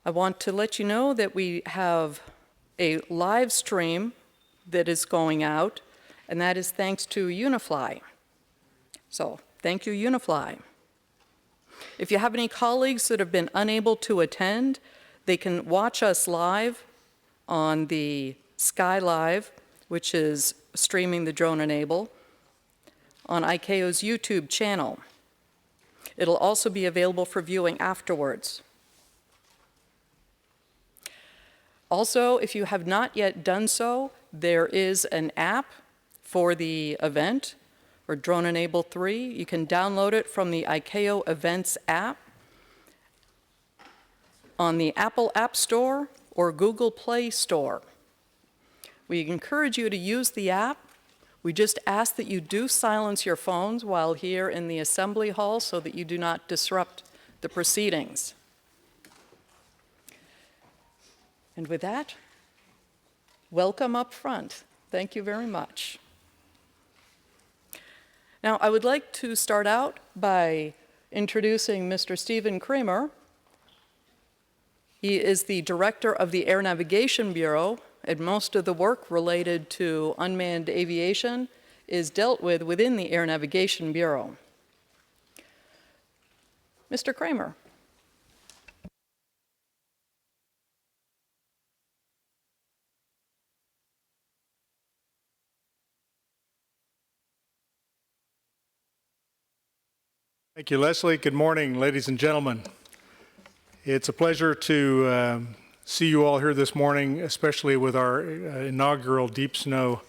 I want to let you know that we have a live stream that is going out, and that is thanks to Unifly. So, thank you, Unifly. If you have any colleagues that have been unable to attend, they can watch us live on the Sky Live, which is streaming the Drone Enable, on ICAO's YouTube channel. It'll also be available for viewing afterwards. Also, if you have not yet done so, there is an app for the event, or Drone Enable 3. You can download it from the ICAO Events app on the Apple App Store or Google Play Store. We encourage you to use the app. We just ask that you do silence your phones while here in the assembly hall so that you do not disrupt the proceedings. And with that, welcome up front. Thank you very much. Now, I would like to start out by introducing Mr. Stephen Kramer. He is the director of the Air Navigation Bureau, and most of the work related to unmanned aviation is dealt with within the Air Navigation Bureau. Mr. Kramer. Thank you, Leslie. Good morning, ladies and gentlemen. It's a pleasure to see you all here this morning, especially with our inaugural deep snow.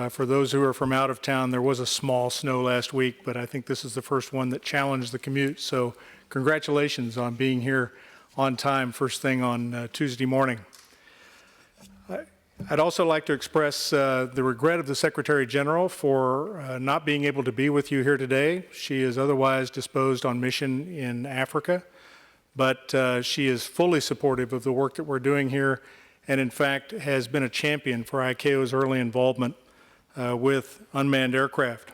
For those who are from out of town, there was a small snow last week, but I think this is the first one that challenged the commute. So congratulations on being here on time first thing on Tuesday morning. I'd also like to express the regret of the Secretary General for not being able to be with you here today. She is otherwise disposed on mission in Africa, but she is fully supportive of the work that we're doing here, and in fact has been a champion for ICAO's early involvement with unmanned aircraft.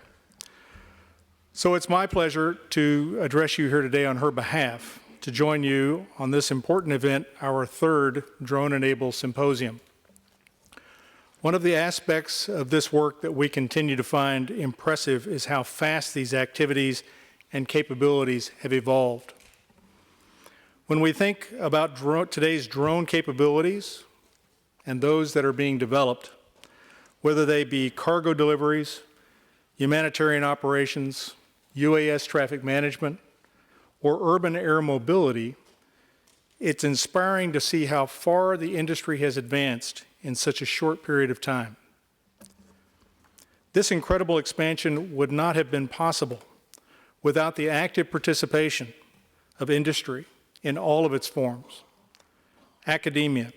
So it's my pleasure to address you here today on her behalf, to join you on this important event, our third Drone Enable Symposium. One of the aspects of this work that we continue to find impressive is how fast these activities and capabilities have evolved. When we think about today's drone capabilities and those that are being developed, whether they be cargo deliveries, humanitarian operations, UAS traffic management, or urban air mobility, it's inspiring to see how far the industry has advanced in such a short period of time. This incredible expansion would not have been possible without the active participation of industry in all of its forms. Academia,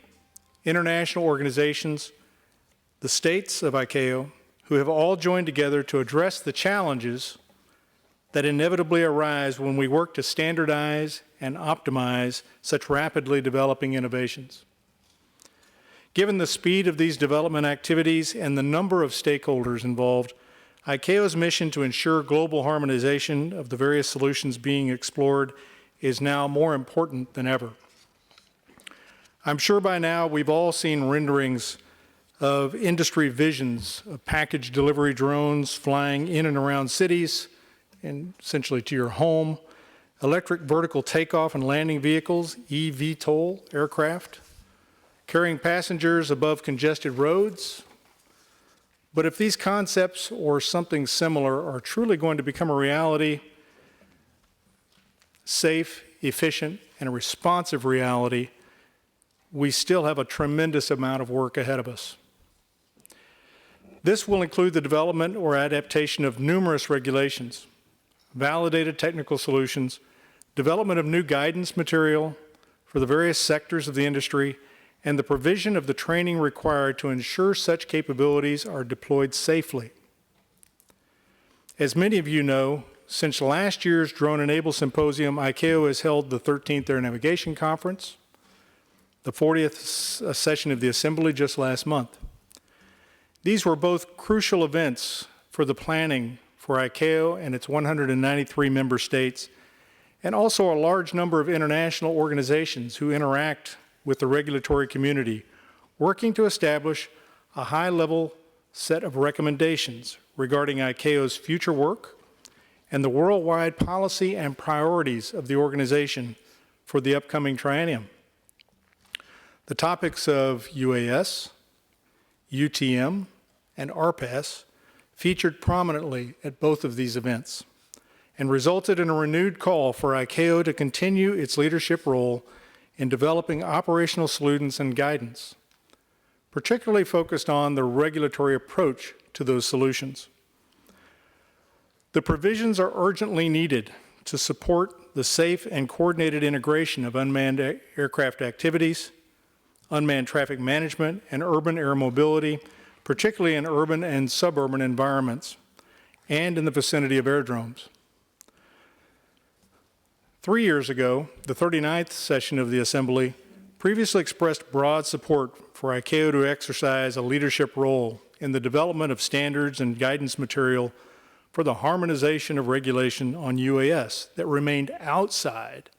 international organizations, the states of ICAO, who have all joined together to address the challenges that inevitably arise when we work to standardize and optimize such rapidly developing innovations. Given the speed of these development activities and the number of stakeholders involved, ICAO's mission to ensure global harmonization of the various solutions being explored is now more important than ever. I'm sure by now we've all seen renderings of industry visions of package delivery drones flying in and around cities and essentially to your home, electric vertical takeoff and landing vehicles, eVTOL aircraft, carrying passengers above congested roads. But if these concepts or something similar are truly going to become a reality, safe, efficient, and a responsive reality, we still have a tremendous amount of work ahead of us. This will include the development or adaptation of numerous regulations, validated technical solutions, development of new guidance material for the various sectors of the industry, and the provision of the training required to ensure such capabilities are deployed safely. As many of you know, since last year's Drone Enable Symposium, ICAO has held the 13th Air Navigation Conference, the 40th session of the Assembly just last month. These were both crucial events for the planning for ICAO and its 193 member states, and also a large number of international organizations who interact with the regulatory community, working to establish a high-level set of recommendations regarding ICAO's future work and the worldwide policy and priorities of the organization for the upcoming triennium. The topics of UAS, UTM, and RPAS featured prominently at both of these events and resulted in a renewed call for ICAO to continue its leadership role in developing operational solutions and guidance, particularly focused on the regulatory approach to those solutions. The provisions are urgently needed to support the safe and coordinated integration of unmanned aircraft activities, unmanned traffic management, and urban air mobility, particularly in urban and suburban environments, and in the vicinity of aerodromes. 3 years ago, the 39th session of the Assembly previously expressed broad support for ICAO to exercise a leadership role in the development of standards and guidance material for the harmonization of regulation on UAS that remained outside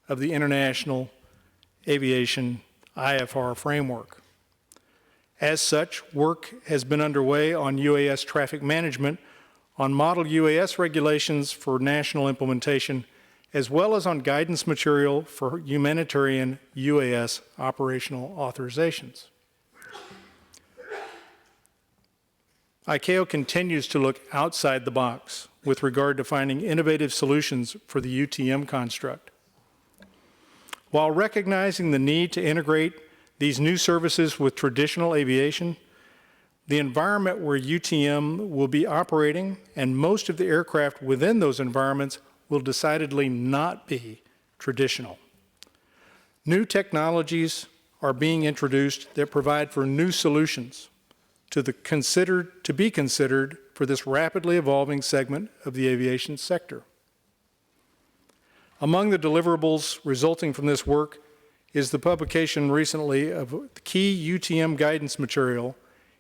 of the International Aviation IFR framework. As such, work has been underway on UAS traffic management, on model UAS regulations for national implementation, as well as on guidance material for humanitarian UAS operational authorizations. ICAO continues to look outside the box with regard to finding innovative solutions for the UTM construct. While recognizing the need to integrate these new services with traditional aviation, the environment where UTM will be operating and most of the aircraft within those environments will decidedly not be traditional. New technologies are being introduced that provide for new solutions to be considered for this rapidly evolving segment of the aviation sector. Among the deliverables resulting from this work is the publication recently of key UTM guidance material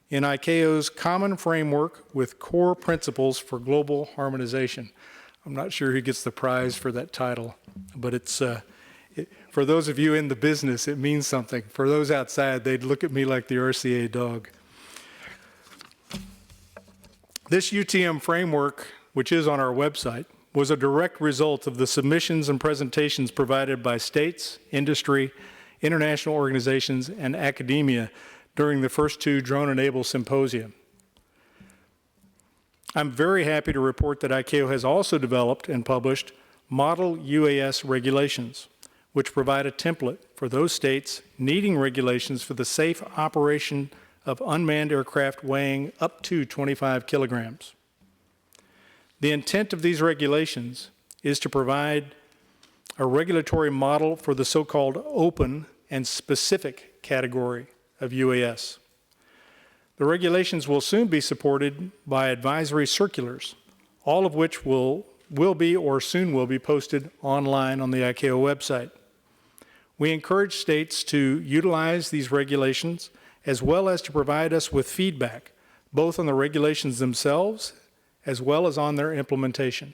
in ICAO's Common Framework with Core Principles for Global Harmonization. I'm not sure who gets the prize for that title, but it's for those of you in the business, it means something. For those outside, they'd look at me like the RCA dog. This UTM framework, which is on our website, was a direct result of the submissions and presentations provided by states, industry, international organizations, and academia during the first two drone-enabled symposia. I'm very happy to report that ICAO has also developed and published Model UAS regulations, which provide a template for those states needing regulations for the safe operation of unmanned aircraft weighing up to 25 kilograms. The intent of these regulations is to provide a regulatory model for the so-called open and specific category of UAS. The regulations will soon be supported by advisory circulars, all of which will be or soon will be posted online on the ICAO website. We encourage states to utilize these regulations as well as to provide us with feedback, both on the regulations themselves as well as on their implementation.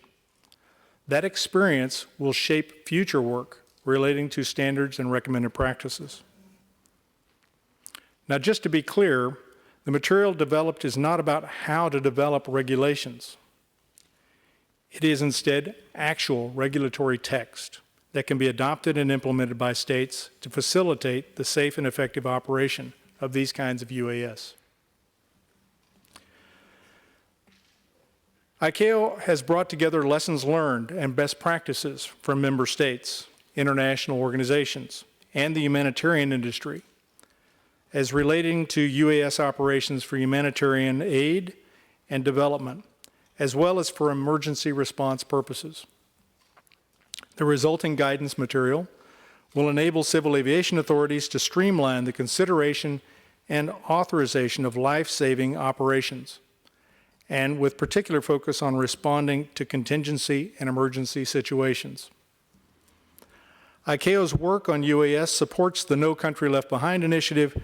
That experience will shape future work relating to standards and recommended practices. Now, just to be clear, the material developed is not about how to develop regulations. It is instead actual regulatory text that can be adopted and implemented by states to facilitate the safe and effective operation of these kinds of UAS. ICAO has brought together lessons learned and best practices from member states, international organizations, and the humanitarian industry as relating to UAS operations for humanitarian aid and development, as well as for emergency response purposes. The resulting guidance material will enable civil aviation authorities to streamline the consideration and authorization of life-saving operations, and with particular focus on responding to contingency and emergency situations. ICAO's work on UAS supports the No Country Left Behind initiative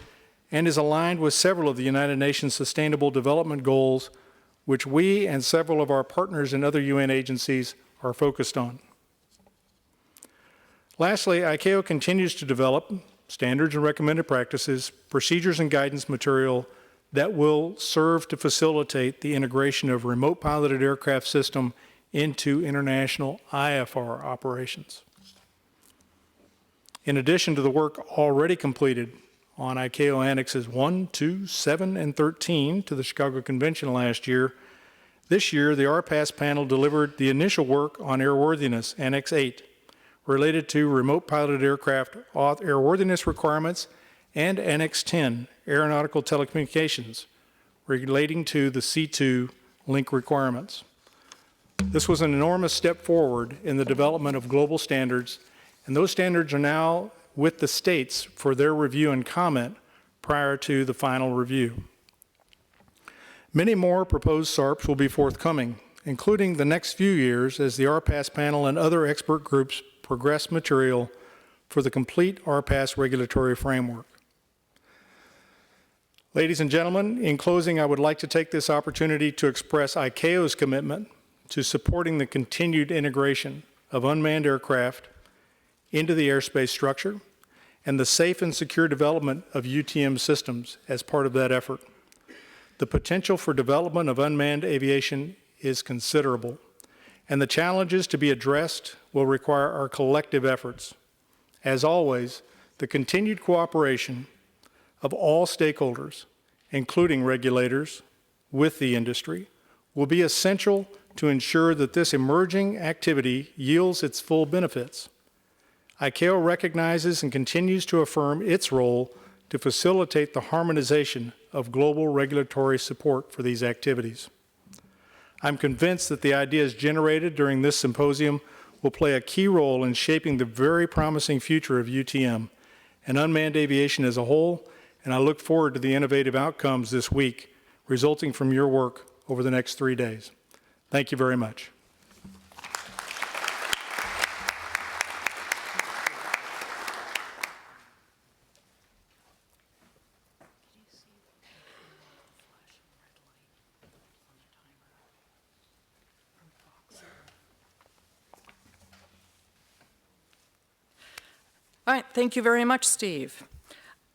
and is aligned with several of the United Nations Sustainable Development Goals, which we and several of our partners in other UN agencies are focused on. Lastly, ICAO continues to develop standards and recommended practices, procedures and guidance material that will serve to facilitate the integration of remote piloted aircraft system into international IFR operations. In addition to the work already completed on ICAO Annexes 1, 2, 7, and 13 to the Chicago Convention last year, this year the RPAS panel delivered the initial work on airworthiness, Annex 8, related to remote piloted aircraft airworthiness requirements, and Annex 10, aeronautical telecommunications, relating to the C2 link requirements. This was an enormous step forward in the development of global standards, and those standards are now with the states for their review and comment prior to the final review. Many more proposed SARPs will be forthcoming, including the next few years as the RPAS panel and other expert groups progress material for the complete RPAS regulatory framework. Ladies and gentlemen, in closing, I would like to take this opportunity to express ICAO's commitment to supporting the continued integration of unmanned aircraft into the airspace structure and the safe and secure development of UTM systems as part of that effort. The potential for development of unmanned aviation is considerable, and the challenges to be addressed will require our collective efforts. As always, the continued cooperation of all stakeholders, including regulators, with the industry, will be essential to ensure that this emerging activity yields its full benefits. ICAO recognizes and continues to affirm its role to facilitate the harmonization of global regulatory support for these activities. I'm convinced that the ideas generated during this symposium will play a key role in shaping the very promising future of UTM and unmanned aviation as a whole, and I look forward to the innovative outcomes this week resulting from your work over the next 3 days. Thank you very much. All right, thank you very much, Steve.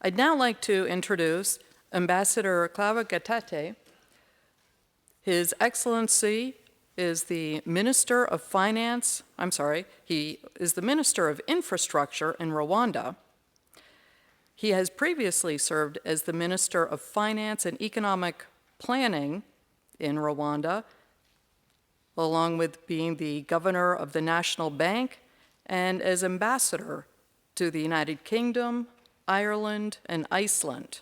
I'd now like to introduce Ambassador Clava Gatate. His Excellency is the Minister of Finance, he is the Minister of Infrastructure in Rwanda. He has previously served as the Minister of Finance and Economic Planning in Rwanda, along with being the Governor of the National Bank and as Ambassador to the United Kingdom, Ireland, and Iceland.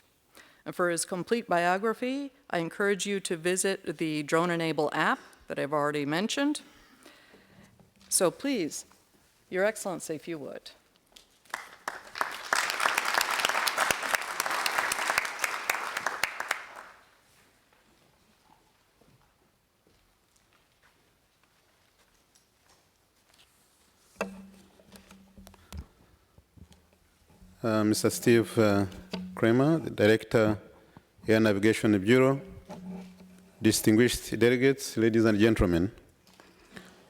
And for his complete biography, I encourage you to visit the Drone Enable app that I've already mentioned. So please, Your Excellency, if you would. Mr. Steve Kramer, the Director, Air Navigation Bureau, distinguished delegates, ladies and gentlemen,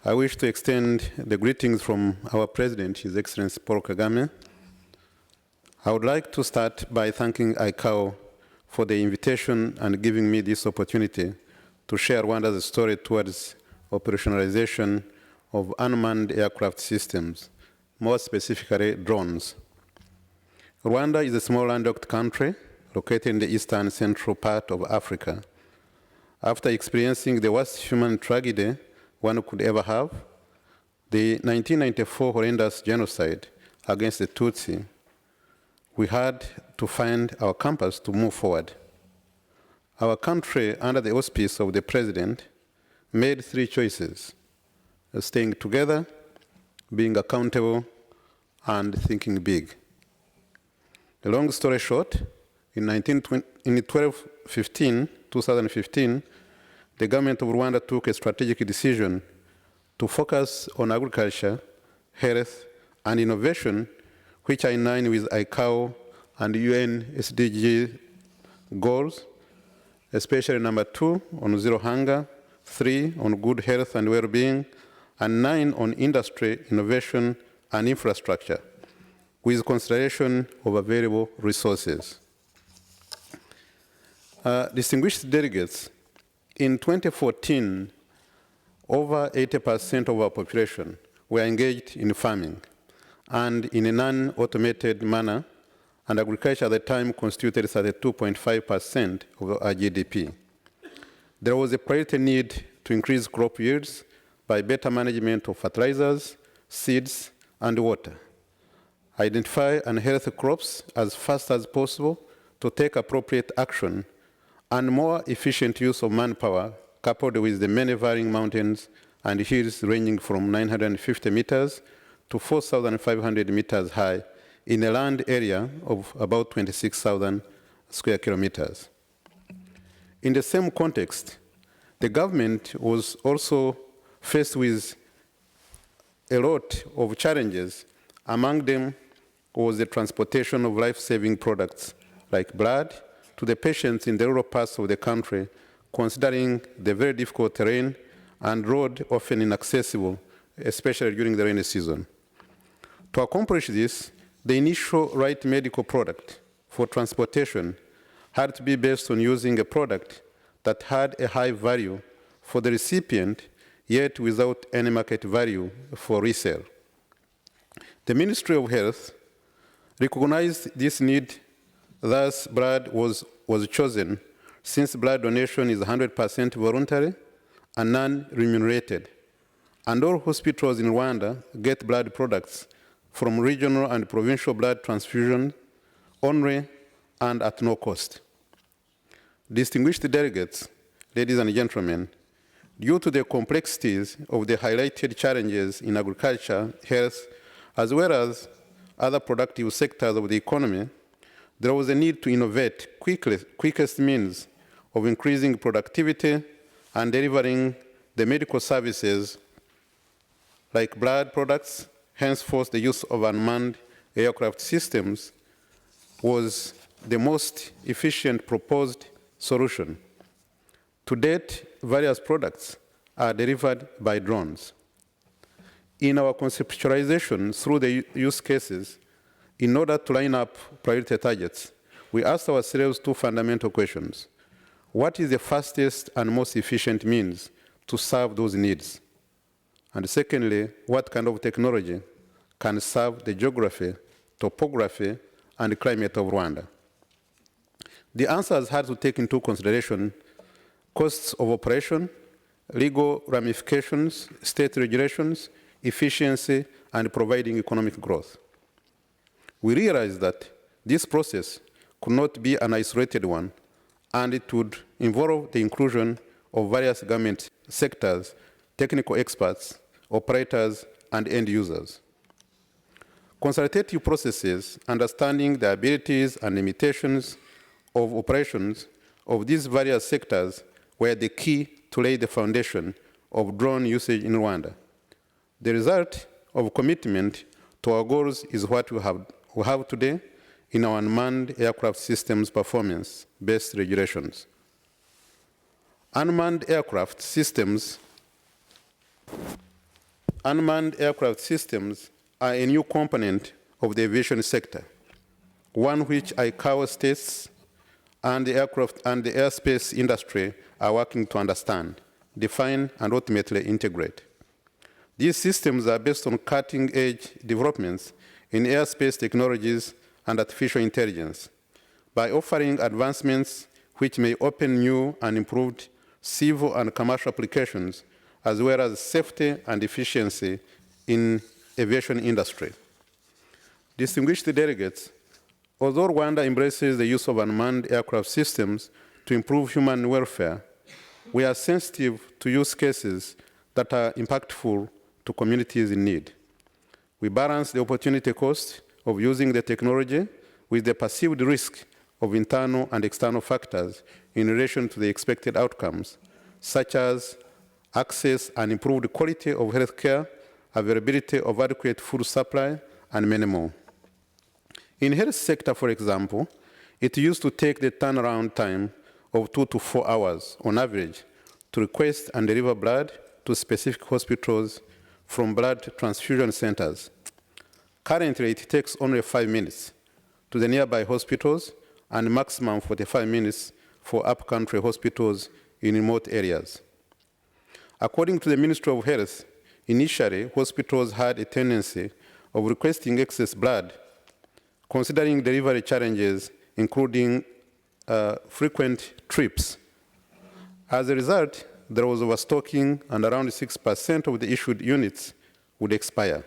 I wish to extend the greetings from our President, His Excellency Paul Kagame. I would like to start by thanking ICAO for the invitation and giving me this opportunity to share Rwanda's story towards operationalization of unmanned aircraft systems, more specifically drones. Rwanda is a small landlocked country located in the eastern central part of Africa. After experiencing the worst human tragedy one could ever have, the 1994 horrendous genocide against the Tutsi, we had to find our compass to move forward. Our country, under the auspice of the President, made 3 choices: staying together, being accountable, and thinking big. The long story short, in 2015, the government of Rwanda took a strategic decision to focus on agriculture, health, and innovation, which are in line with ICAO and UN SDG goals, especially number 2 on zero hunger, 3 on good health and well-being, and 9 on industry, innovation, and infrastructure, with consideration of available resources. Distinguished delegates, in 2014, over 80% of our population were engaged in farming and in a non-automated manner, and agriculture at the time constituted 32.5% of our GDP. There was a priority need to increase crop yields by better management of fertilizers, seeds, and water. Identify and healthy crops as fast as possible to take appropriate action, and more efficient use of manpower coupled with the many varying mountains and hills ranging from 950 meters to 4,500 meters high in a land area of about 26,000 square kilometers. In the same context, the government was also faced with a lot of challenges. Among them was the transportation of life-saving products like blood to the patients in the rural parts of the country, considering the very difficult terrain and road often inaccessible, especially during the rainy season. To accomplish this, the initial right medical product for transportation had to be based on using a product that had a high value for the recipient, yet without any market value for resale. The Ministry of Health recognized this need, thus blood was chosen, since blood donation is 100% voluntary and non-remunerated, and all hospitals in Rwanda get blood products from regional and provincial blood transfusion only and at no cost. Distinguished delegates, ladies and gentlemen, due to the complexities of the highlighted challenges in agriculture, health, as well as other productive sectors of the economy, there was a need to innovate quickest means of increasing productivity and delivering the medical services like blood products. Henceforth, the use of unmanned aircraft systems was the most efficient proposed solution. To date, various products are delivered by drones. In our conceptualization through the use cases, in order to line up priority targets, we asked ourselves two fundamental questions. What is the fastest and most efficient means to serve those needs? And secondly, what kind of technology can serve the geography, topography, and climate of Rwanda? The answers had to take into consideration costs of operation, legal ramifications, state regulations, efficiency, and providing economic growth. We realized that this process could not be an isolated one, and it would involve the inclusion of various government sectors, technical experts, operators, and end users. Consultative processes, understanding the abilities and limitations of operations of these various sectors were the key to lay the foundation of drone usage in Rwanda. The result of commitment to our goals is what we have today in our unmanned aircraft systems performance-based regulations. Unmanned aircraft systems are a new component of the aviation sector, one which ICAO states and the aircraft and the airspace industry are working to understand, define, and ultimately integrate. These systems are based on cutting-edge developments in airspace technologies and artificial intelligence. By offering advancements which may open new and improved civil and commercial applications, as well as safety and efficiency in aviation industry. Distinguished delegates, although Rwanda embraces the use of unmanned aircraft systems to improve human welfare, we are sensitive to use cases that are impactful to communities in need. We balance the opportunity cost of using the technology with the perceived risk of internal and external factors in relation to the expected outcomes, such as access and improved quality of health care, availability of adequate food supply, and many more. In the health sector, for example, it used to take the turnaround time of 2 to 4 hours on average to request and deliver blood to specific hospitals from blood transfusion centers. Currently, it takes only 5 minutes to the nearby hospitals and maximum 45 minutes for up-country hospitals in remote areas. According to the Ministry of Health, initially, hospitals had a tendency of requesting excess blood, considering delivery challenges, including frequent trips. As a result, there was overstocking, and around 6% of the issued units would expire.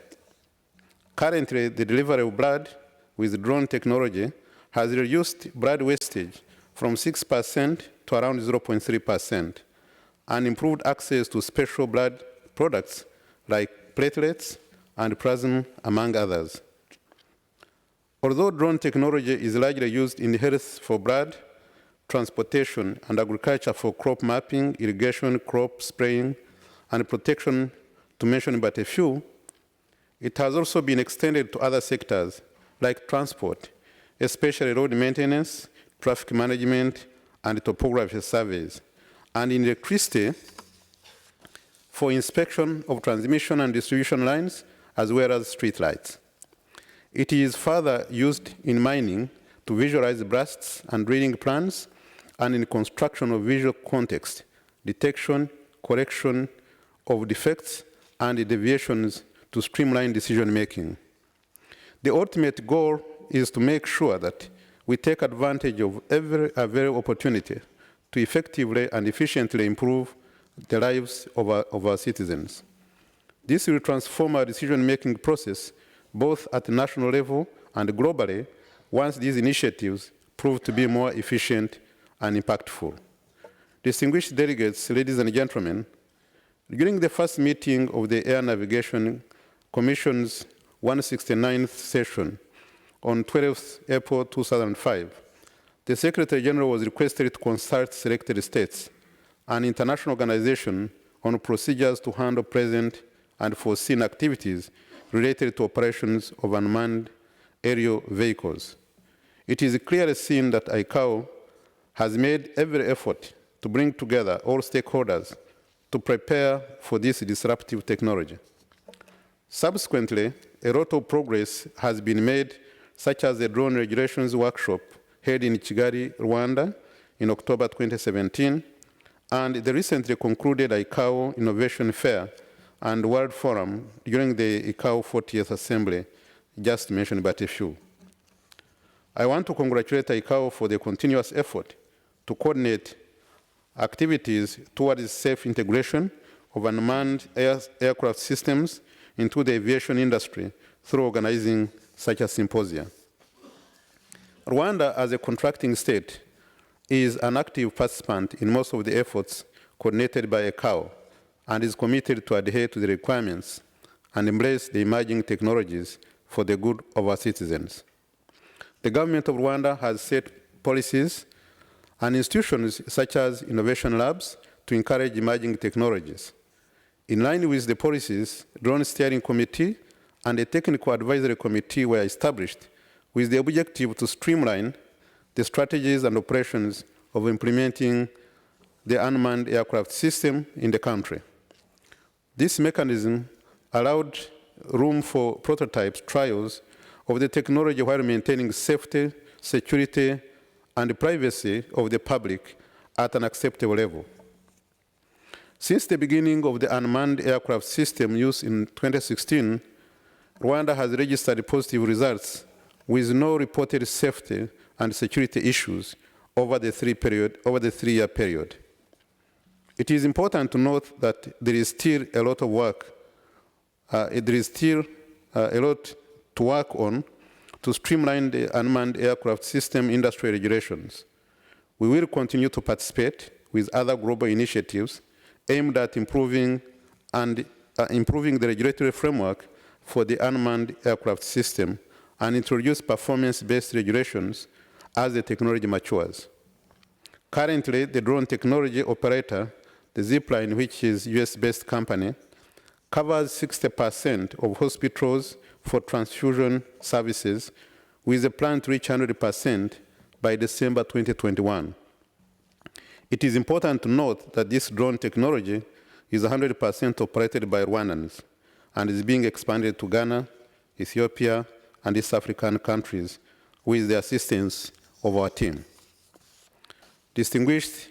Currently, the delivery of blood with drone technology has reduced blood wastage from 6% to around 0.3%, and improved access to special blood products like platelets and plasma, among others. Although drone technology is largely used in health for blood transportation and agriculture for crop mapping, irrigation, crop spraying, and protection, to mention but a few, it has also been extended to other sectors like transport, especially road maintenance, traffic management, and topography surveys, and in electricity for inspection of transmission and distribution lines, as well as street lights. It is further used in mining to visualize blasts and drilling plans, and in construction of visual context, detection, correction of defects, and deviations to streamline decision-making. The ultimate goal is to make sure that we take advantage of every opportunity to effectively and efficiently improve the lives of our citizens. This will transform our decision-making process both at the national level and globally once these initiatives prove to be more efficient and impactful. Distinguished delegates, ladies and gentlemen, during the first meeting of the Air Navigation Commission's 169th session on 12th April 2005, the Secretary General was requested to consult selected states and international organizations on procedures to handle present and foreseen activities related to operations of unmanned aerial vehicles. It is clearly seen that ICAO has made every effort to bring together all stakeholders to prepare for this disruptive technology. Subsequently, a lot of progress has been made, such as the drone regulations workshop held in Kigali, Rwanda, in October 2017, and the recently concluded ICAO Innovation Fair and World Forum during the ICAO 40th Assembly, just mentioned but a few. I want to congratulate ICAO for the continuous effort to coordinate activities towards safe integration of unmanned aircraft systems into the aviation industry through organizing such a symposia. Rwanda, as a contracting state, is an active participant in most of the efforts coordinated by ICAO and is committed to adhere to the requirements and embrace the emerging technologies for the good of our citizens. The government of Rwanda has set policies and institutions such as innovation labs to encourage emerging technologies. In line with the policies, Drone Steering Committee and a Technical Advisory Committee were established with the objective to streamline the strategies and operations of implementing the unmanned aircraft system in the country. This mechanism allowed room for prototypes, trials of the technology while maintaining safety, security, and privacy of the public at an acceptable level. Since the beginning of the unmanned aircraft system use in 2016, Rwanda has registered positive results with no reported safety and security issues over the three-year period. It is important to note that there is still a lot of work. There is still a lot to work on to streamline the unmanned aircraft system industry regulations. We will continue to participate with other global initiatives aimed at improving the regulatory framework for the unmanned aircraft system and introduce performance-based regulations as the technology matures. Currently, the drone technology operator, the Zipline, which is a US-based company, covers 60% of hospitals for transfusion services, with a plan to reach 100% by December 2021. It is important to note that this drone technology is 100% operated by Rwandans and is being expanded to Ghana, Ethiopia, and East African countries with the assistance of our team. Distinguished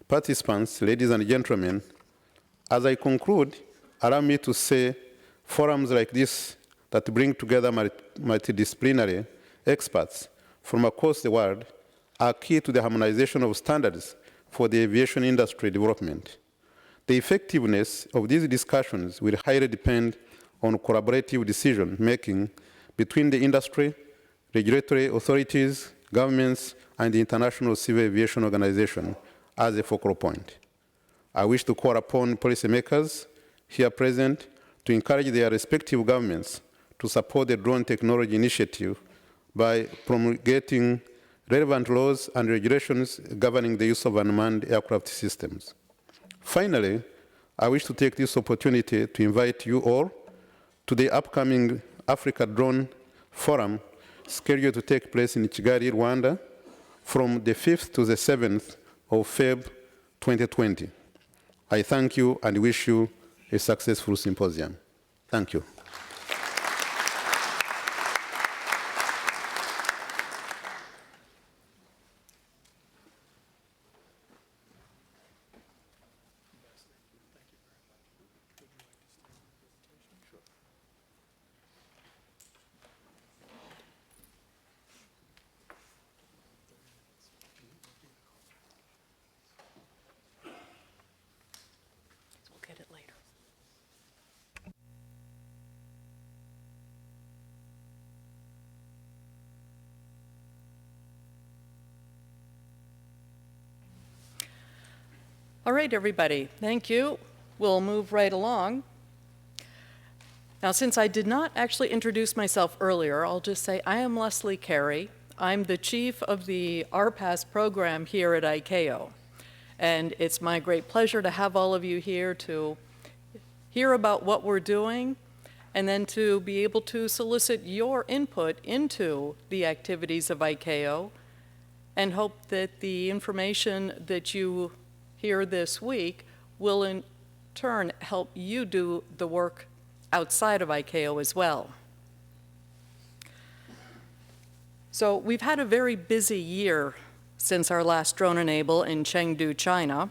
participants, ladies and gentlemen, as I conclude, allow me to say forums like this that bring together multidisciplinary experts from across the world are key to the harmonization of standards for the aviation industry development. The effectiveness of these discussions will highly depend on collaborative decision-making between the industry, regulatory authorities, governments, and the International Civil Aviation Organization as a focal point. I wish to call upon policymakers here present to encourage their respective governments to support the drone technology initiative by promulgating relevant laws and regulations governing the use of unmanned aircraft systems. Finally, I wish to take this opportunity to invite you all to the upcoming Africa Drone Forum scheduled to take place in Kigali, Rwanda, from the 5th to the 7th of February 2020. I thank you and wish you a successful symposium. Thank you. We'll get it later. All right, everybody, thank you. We'll move right along. Now, since I did not actually introduce myself earlier, I'll just say I am Leslie Carey. I'm the chief of the RPAS program here at ICAO. And it's my great pleasure to have all of you here to hear about what we're doing and then to be able to solicit your input into the activities of ICAO and hope that the information that you hear this week will in turn help you do the work outside of ICAO as well. So we've had a very busy year since our last Drone Enable in Chengdu, China.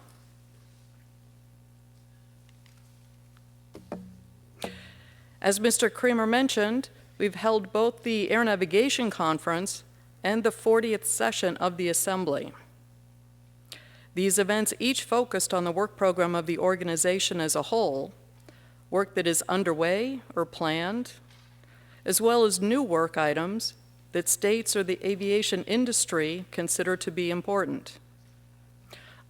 As Mr. Kramer mentioned, we've held both the Air Navigation Conference and the 40th session of the Assembly. These events each focused on the work program of the organization as a whole, work that is underway or planned, as well as new work items that states or the aviation industry consider to be important.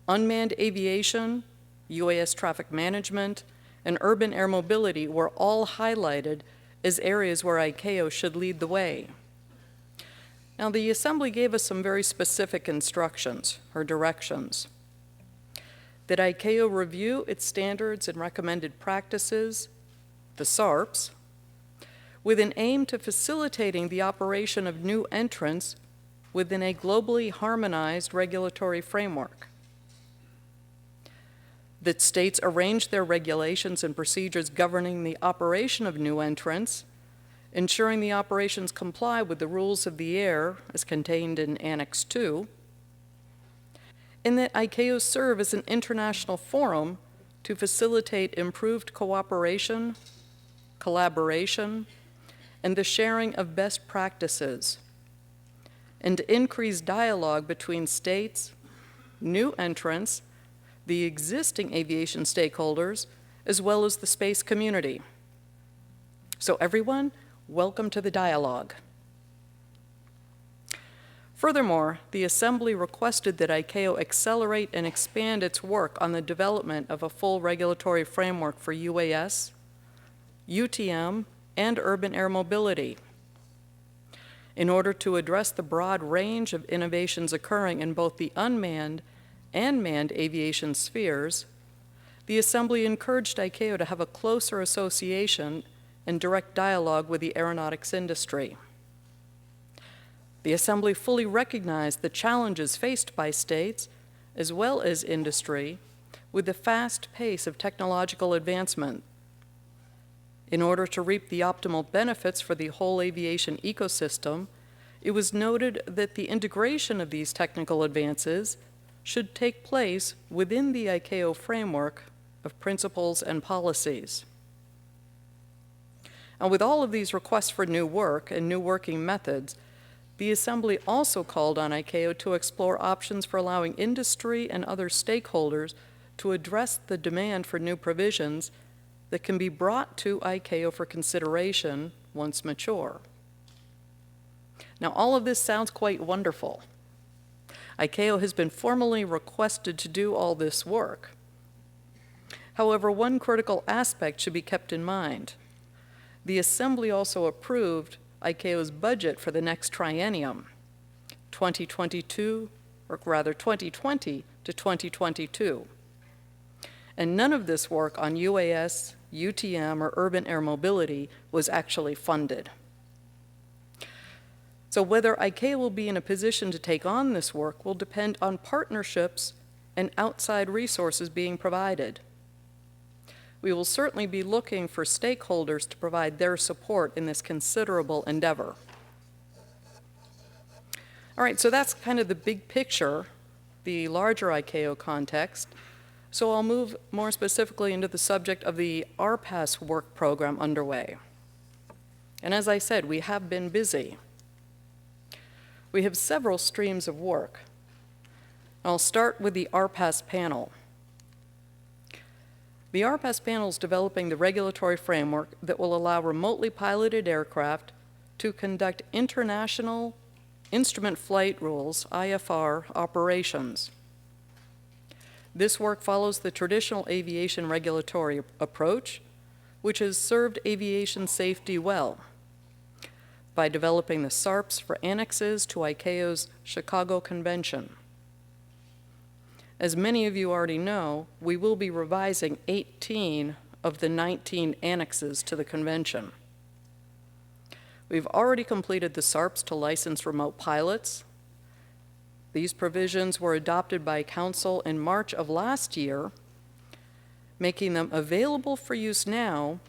Unmanned aviation, UAS traffic management, and urban air mobility were all highlighted as areas where ICAO should lead the way. Now, the Assembly gave us some very specific instructions or directions. That ICAO review its standards and recommended practices, the SARPs, with an aim to facilitating the operation of new entrants within a globally harmonized regulatory framework. That states arrange their regulations and procedures governing the operation of new entrants, ensuring the operations comply with the rules of the air as contained in Annex 2, and that ICAO serve as an international forum to facilitate improved cooperation, collaboration, and the sharing of best practices, and increase dialogue between states, new entrants, the existing aviation stakeholders, as well as the space community. So everyone, welcome to the dialogue. Furthermore, the Assembly requested that ICAO accelerate and expand its work on the development of a full regulatory framework for UAS, UTM, and urban air mobility. In order to address the broad range of innovations occurring in both the unmanned and manned aviation spheres, the Assembly encouraged ICAO to have a closer association and direct dialogue with the aeronautics industry. The Assembly fully recognized the challenges faced by states, as well as industry, with the fast pace of technological advancement. In order to reap the optimal benefits for the whole aviation ecosystem, it was noted that the integration of these technical advances should take place within the ICAO framework of principles and policies. And with all of these requests for new work and new working methods, the Assembly also called on ICAO to explore options for allowing industry and other stakeholders to address the demand for new provisions that can be brought to ICAO for consideration once mature. Now, all of this sounds quite wonderful. ICAO has been formally requested to do all this work. However, one critical aspect should be kept in mind. The Assembly also approved ICAO's budget for the next triennium, 2020 to 2022. And none of this work on UAS, UTM, or urban air mobility was actually funded. So whether ICAO will be in a position to take on this work will depend on partnerships and outside resources being provided. We will certainly be looking for stakeholders to provide their support in this considerable endeavor. All right, so that's kind of the big picture, the larger ICAO context. So I'll move more specifically into the subject of the RPAS work program underway. And as I said, we have been busy. We have several streams of work. I'll start with the RPAS panel. The RPAS panel is developing the regulatory framework that will allow remotely piloted aircraft to conduct international instrument flight rules, IFR, operations. This work follows the traditional aviation regulatory approach, which has served aviation safety well by developing the SARPs for annexes to ICAO's Chicago Convention. As many of you already know, we will be revising 18 of the 19 annexes to the convention. We've already completed the SARPs to license remote pilots. These provisions were adopted by Council in March of last year, making them available for use now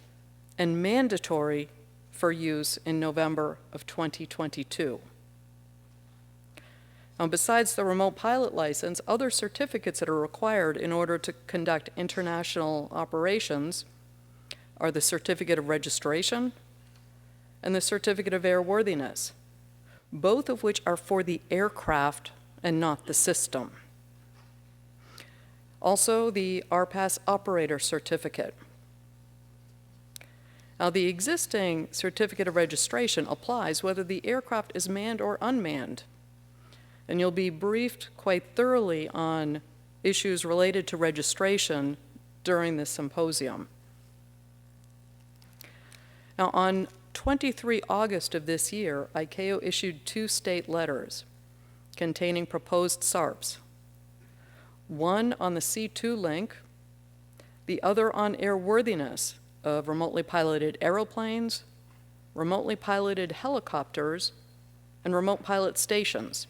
and mandatory for use in November of 2022. Now, besides the remote pilot license, other certificates that are required in order to conduct international operations are the Certificate of Registration and the Certificate of Airworthiness, both of which are for the aircraft and not the system. Also, the RPAS Operator Certificate. Now, the existing Certificate of Registration applies whether the aircraft is manned or unmanned, and you'll be briefed quite thoroughly on issues related to registration during this symposium. Now, on 23 August of this year, ICAO issued 2 state letters containing proposed SARPs, one on the C2 link, the other on airworthiness of remotely piloted aeroplanes, remotely piloted helicopters, and remote pilot stations.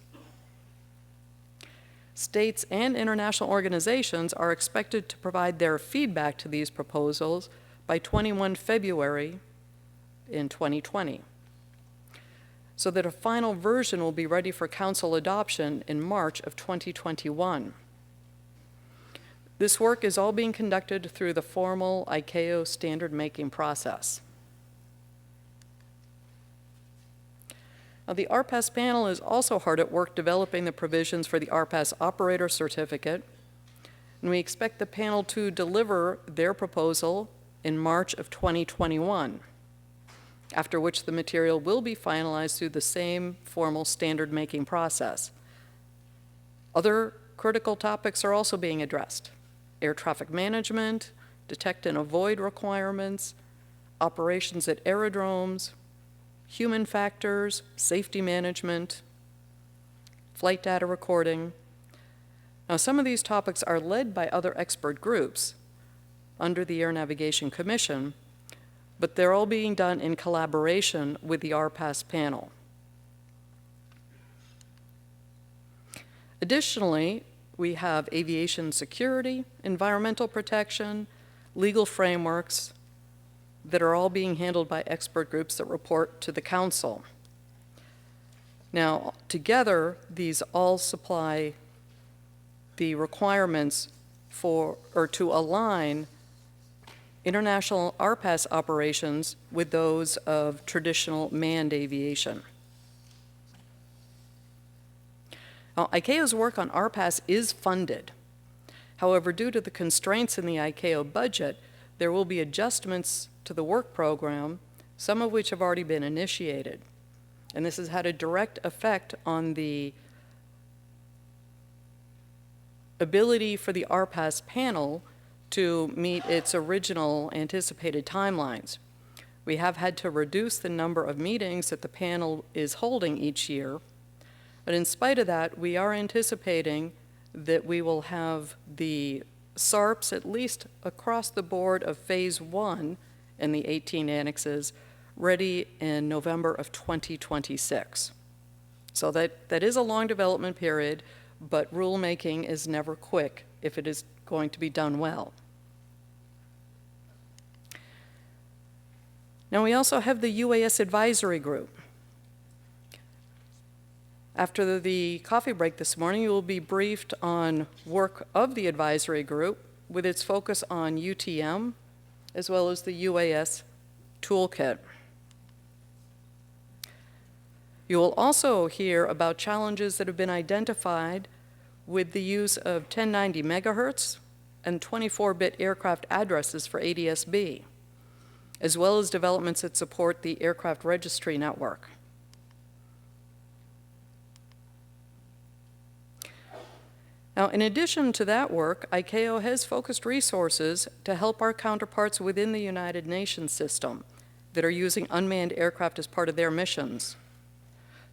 States and international organizations are expected to provide their feedback to these proposals by 21 February in 2020, so that a final version will be ready for Council adoption in March of 2021. This work is all being conducted through the formal ICAO standard making process. Now, the RPAS panel is also hard at work developing the provisions for the RPAS Operator Certificate, and we expect the panel to deliver their proposal in March of 2021, after which the material will be finalized through the same formal standard making process. Other critical topics are also being addressed: air traffic management, detect and avoid requirements, operations at aerodromes, human factors, safety management, flight data recording. Now, some of these topics are led by other expert groups under the Air Navigation Commission, but they're all being done in collaboration with the RPAS panel. Additionally, we have aviation security, environmental protection, legal frameworks, that are all being handled by expert groups that report to the council. Now, together, these all supply the requirements for, or to align international RPAS operations with those of traditional manned aviation. Now, ICAO's work on RPAS is funded. However, due to the constraints in the ICAO budget, there will be adjustments to the work program, some of which have already been initiated. And this has had a direct effect on the ability for the RPAS panel to meet its original anticipated timelines. We have had to reduce the number of meetings that the panel is holding each year, but in spite of that, we are anticipating that we will have the SARPs, at least across the board of Phase 1 and the 18 annexes, ready in November of 2026. So that is a long development period, but rulemaking is never quick if it is going to be done well. Now, we also have the UAS Advisory Group. After the coffee break this morning, you will be briefed on work of the advisory group with its focus on UTM, as well as the UAS toolkit. You will also hear about challenges that have been identified with the use of 1090 megahertz and 24-bit aircraft addresses for ADS-B, as well as developments that support the aircraft registry network. Now, in addition to that work, ICAO has focused resources to help our counterparts within the United Nations system that are using unmanned aircraft as part of their missions.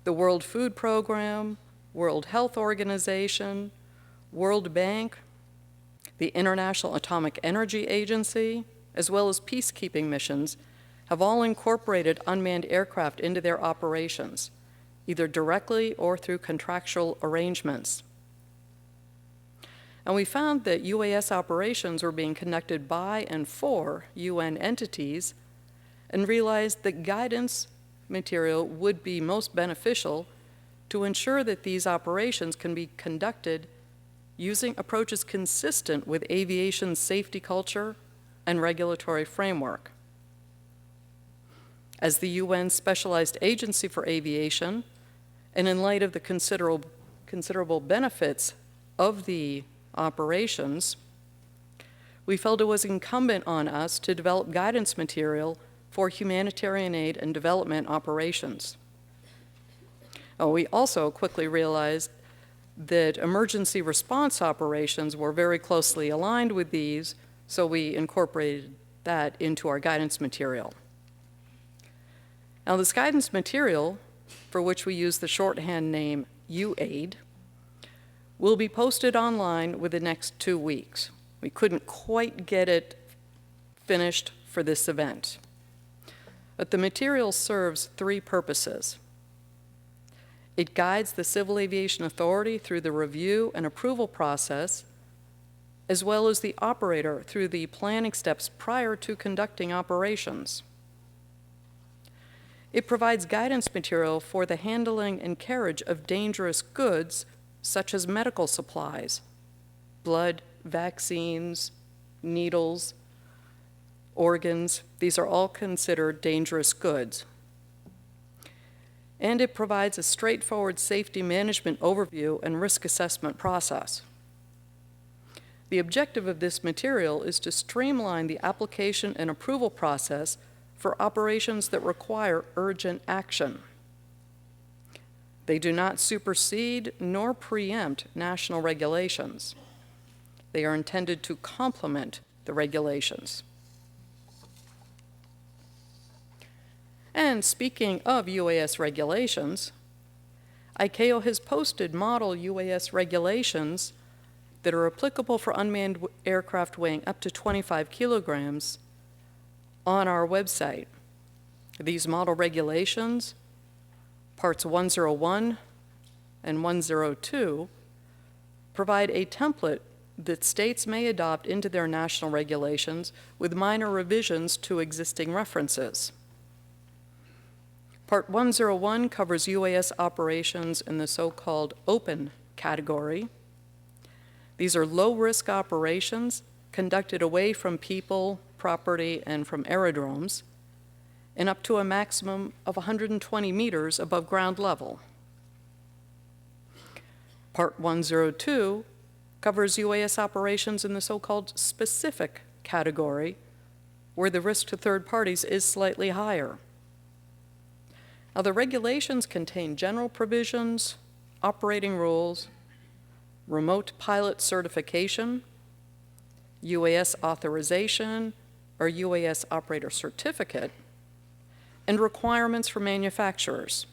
The World Food Program, World Health Organization, World Bank, the International Atomic Energy Agency, as well as peacekeeping missions, have all incorporated unmanned aircraft into their operations, either directly or through contractual arrangements. And we found that UAS operations were being conducted by and for UN entities, and realized that guidance material would be most beneficial to ensure that these operations can be conducted using approaches consistent with aviation safety culture and regulatory framework. As the UN Specialized Agency for Aviation, and in light of the considerable benefits of the operations, we felt it was incumbent on us to develop guidance material for humanitarian aid and development operations. We also quickly realized that emergency response operations were very closely aligned with these, so we incorporated that into our guidance material. Now, this guidance material, for which we use the shorthand name UAID, will be posted online within the next 2 weeks. We couldn't quite get it finished for this event. But the material serves 3 purposes. It guides the Civil Aviation Authority through the review and approval process, as well as the operator through the planning steps prior to conducting operations. It provides guidance material for the handling and carriage of dangerous goods, such as medical supplies, blood, vaccines, needles, organs. These are all considered dangerous goods. And it provides a straightforward safety management overview and risk assessment process. The objective of this material is to streamline the application and approval process for operations that require urgent action. They do not supersede nor preempt national regulations. They are intended to complement the regulations. And speaking of UAS regulations, ICAO has posted model UAS regulations that are applicable for unmanned aircraft weighing up to 25 kilograms on our website. These model regulations, parts 101 and 102, provide a template that states may adopt into their national regulations with minor revisions to existing references. Part 101 covers UAS operations in the so-called open category. These are low-risk operations conducted away from people, property, and from aerodromes, and up to a maximum of 120 meters above ground level. Part 102 covers UAS operations in the so-called specific category, where the risk to third parties is slightly higher. Now, the regulations contain general provisions, operating rules, remote pilot certification, UAS authorization or UAS operator certificate, and requirements for manufacturers.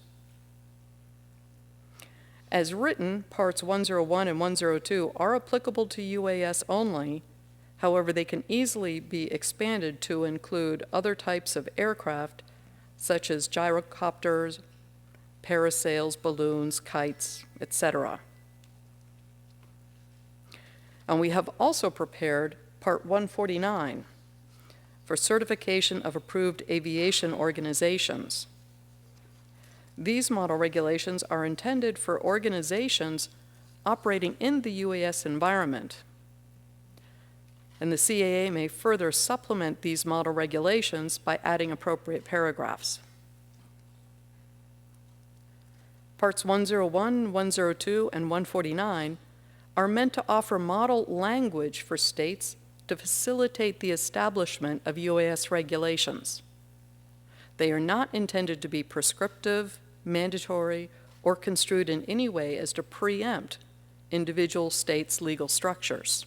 As written, Parts 101 and 102 are applicable to UAS only. However, they can easily be expanded to include other types of aircraft, such as gyrocopters, parasails, balloons, kites, etc. And we have also prepared Part 149 for certification of approved aviation organizations. These model regulations are intended for organizations operating in the UAS environment, and the CAA may further supplement these model regulations by adding appropriate paragraphs. Parts 101, 102, and 149 are meant to offer model language for states to facilitate the establishment of UAS regulations. They are not intended to be prescriptive, mandatory, or construed in any way as to preempt individual states' legal structures.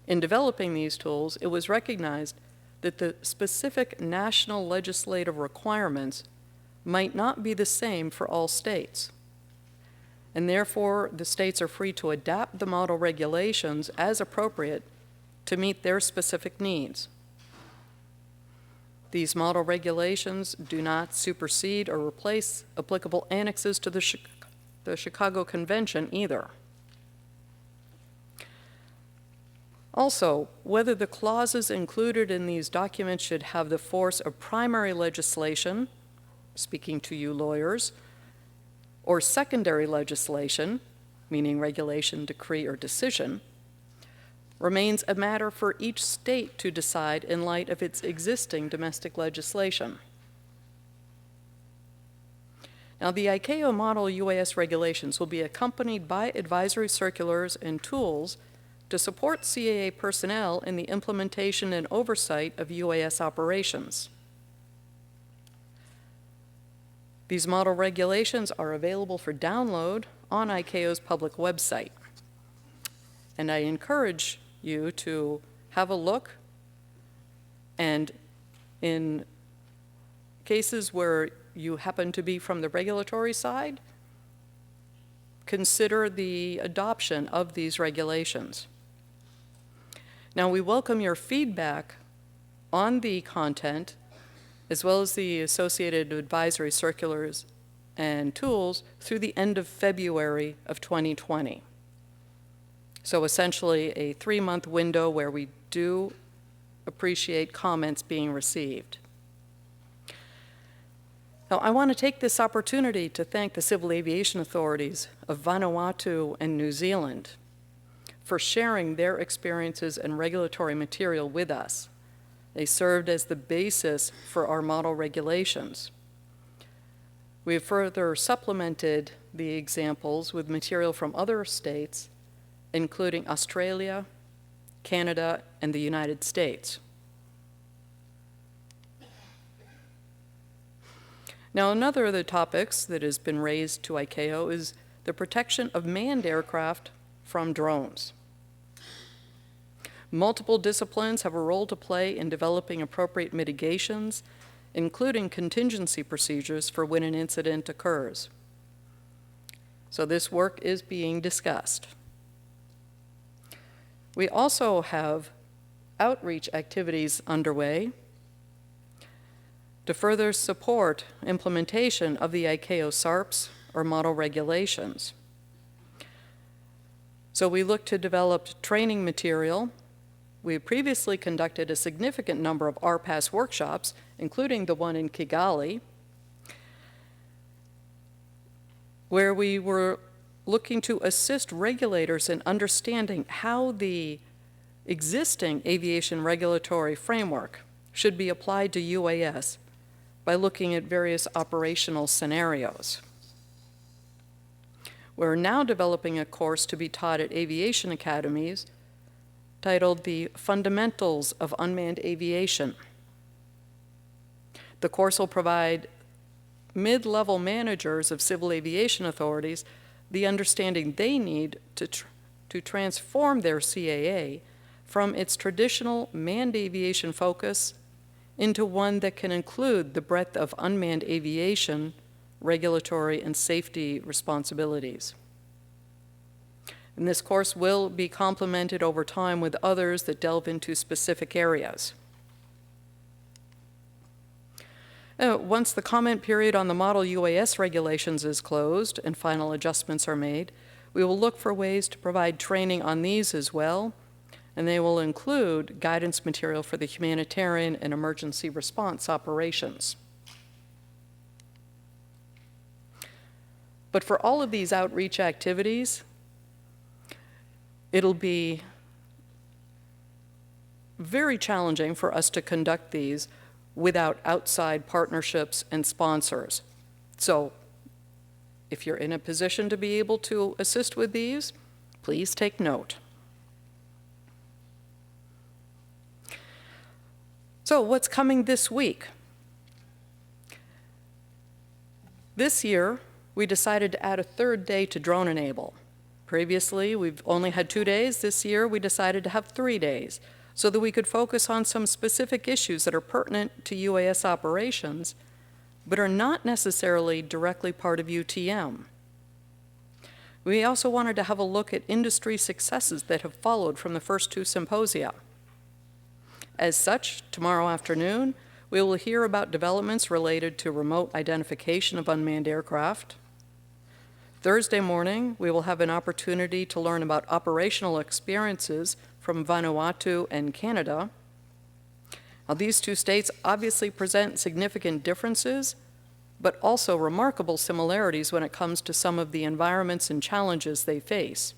In developing these tools, it was recognized that the specific national legislative requirements might not be the same for all states, and therefore the states are free to adapt the model regulations as appropriate to meet their specific needs. These model regulations do not supersede or replace applicable annexes to the Chicago Convention either. Also, whether the clauses included in these documents should have the force of primary legislation, speaking to you lawyers, or secondary legislation, meaning regulation, decree, or decision, remains a matter for each state to decide in light of its existing domestic legislation. Now, the ICAO model UAS regulations will be accompanied by advisory circulars and tools to support CAA personnel in the implementation and oversight of UAS operations. These model regulations are available for download on ICAO's public website, and I encourage you to have a look, and in cases where you happen to be from the regulatory side, consider the adoption of these regulations. Now, we welcome your feedback on the content as well as the associated advisory circulars and tools through the end of February of 2020. So essentially a 3-month window where we do appreciate comments being received. Now, I want to take this opportunity to thank the civil aviation authorities of Vanuatu and New Zealand for sharing their experiences and regulatory material with us. They served as the basis for our model regulations. We have further supplemented the examples with material from other states, including Australia, Canada, and the United States. Now, another of the topics that has been raised to ICAO is the protection of manned aircraft from drones. Multiple disciplines have a role to play in developing appropriate mitigations, including contingency procedures for when an incident occurs. So this work is being discussed. We also have outreach activities underway to further support implementation of the ICAO SARPs, or model regulations. So we look to develop training material. We previously conducted a significant number of RPAS workshops, including the one in Kigali, where we were looking to assist regulators in understanding how the existing aviation regulatory framework should be applied to UAS by looking at various operational scenarios. We're now developing a course to be taught at aviation academies titled The Fundamentals of Unmanned Aviation. The course will provide mid-level managers of civil aviation authorities the understanding they need to transform their CAA from its traditional manned aviation focus into one that can include the breadth of unmanned aviation, regulatory, and safety responsibilities. And this course will be complemented over time with others that delve into specific areas. Once the comment period on the model UAS regulations is closed and final adjustments are made, we will look for ways to provide training on these as well, and they will include guidance material for the humanitarian and emergency response operations. But for all of these outreach activities, it'll be very challenging for us to conduct these without outside partnerships and sponsors. So if you're in a position to be able to assist with these, please take note. So what's coming this week? This year, we decided to add a third day to Drone Enable. Previously, we've only had 2 days. This year, we decided to have 3 days so that we could focus on some specific issues that are pertinent to UAS operations, but are not necessarily directly part of UTM. We also wanted to have a look at industry successes that have followed from the first 2 symposia. As such, tomorrow afternoon, we will hear about developments related to remote identification of unmanned aircraft. Thursday morning, we will have an opportunity to learn about operational experiences from Vanuatu and Canada. Now, these 2 states obviously present significant differences, but also remarkable similarities when it comes to some of the environments and challenges they face.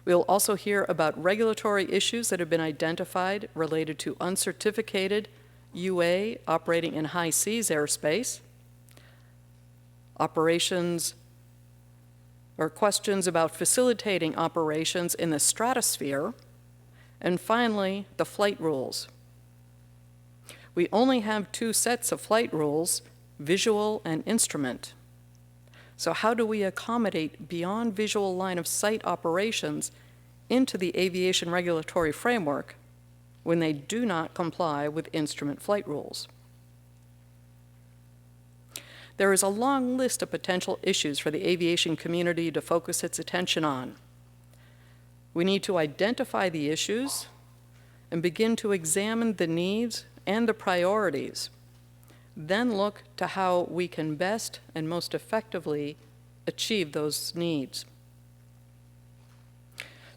We'll also hear about regulatory issues that have been identified related to uncertificated UA operating in high seas airspace, operations or questions about facilitating operations in the stratosphere, and finally, the flight rules. We only have 2 sets of flight rules, visual and instrument. So how do we accommodate beyond visual line of sight operations into the aviation regulatory framework when they do not comply with instrument flight rules? There is a long list of potential issues for the aviation community to focus its attention on. We need to identify the issues and begin to examine the needs and the priorities, then look to how we can best and most effectively achieve those needs.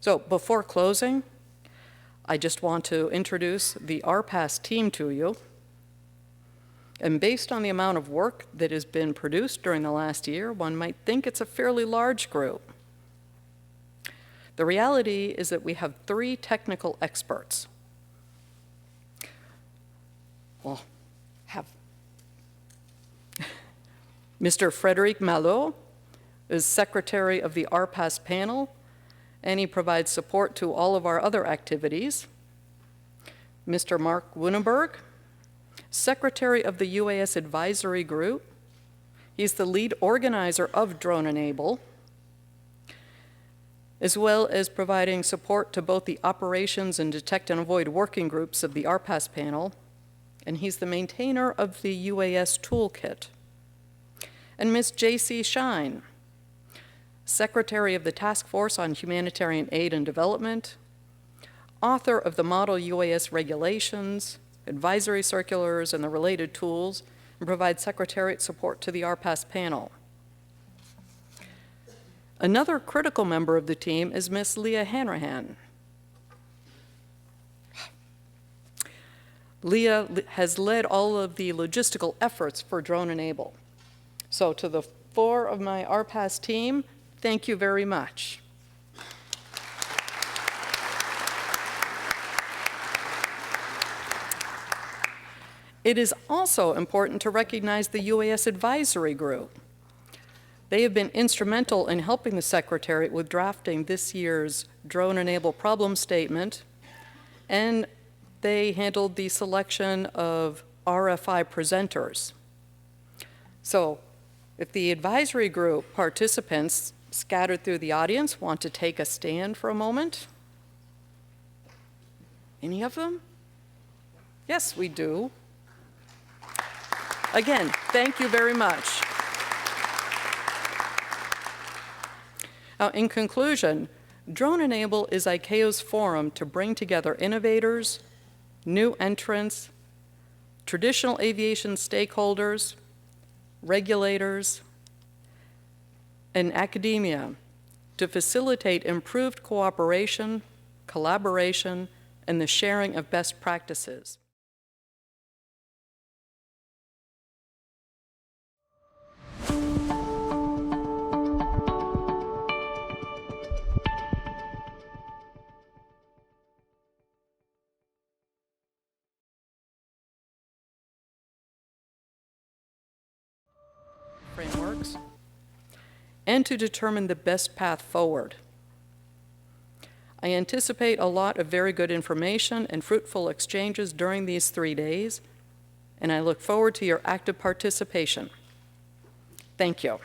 So before closing, I just want to introduce the RPAS team to you. And based on the amount of work that has been produced during the last year, one might think it's a fairly large group. The reality is that we have 3 technical experts. Well, have Mr. Frédéric Malot is secretary of the RPAS panel, and he provides support to all of our other activities. Mr. Mark Wunenberg, secretary of the UAS advisory group. He's the lead organizer of Drone Enable, as well as providing support to both the operations and detect and avoid working groups of the RPAS panel, and he's the maintainer of the UAS toolkit. And Ms. J.C. Shine, secretary of the Task Force on Humanitarian Aid and Development, author of the Model UAS regulations, advisory circulars, and the related tools, and provides secretariat support to the RPAS panel. Another critical member of the team is Miss Leah Hanrahan. Leah has led all of the logistical efforts for Drone Enable. So to the 4 of my RPAS team, thank you very much. It is also important to recognize the UAS Advisory Group. They have been instrumental in helping the Secretary with drafting this year's Drone Enable problem statement, and they handled the selection of RFI presenters. So, if the advisory group participants scattered through the audience want to take a stand for a moment? Any of them? Yes, we do. Again, thank you very much. Now, in conclusion, Drone Enable is ICAO's forum to bring together innovators, new entrants, traditional aviation stakeholders, regulators, and academia to facilitate improved cooperation, collaboration, and the sharing of best practices. Frameworks, and to determine the best path forward. I anticipate a lot of very good information and fruitful exchanges during these 3 days, and I look forward to your active participation. Thank you.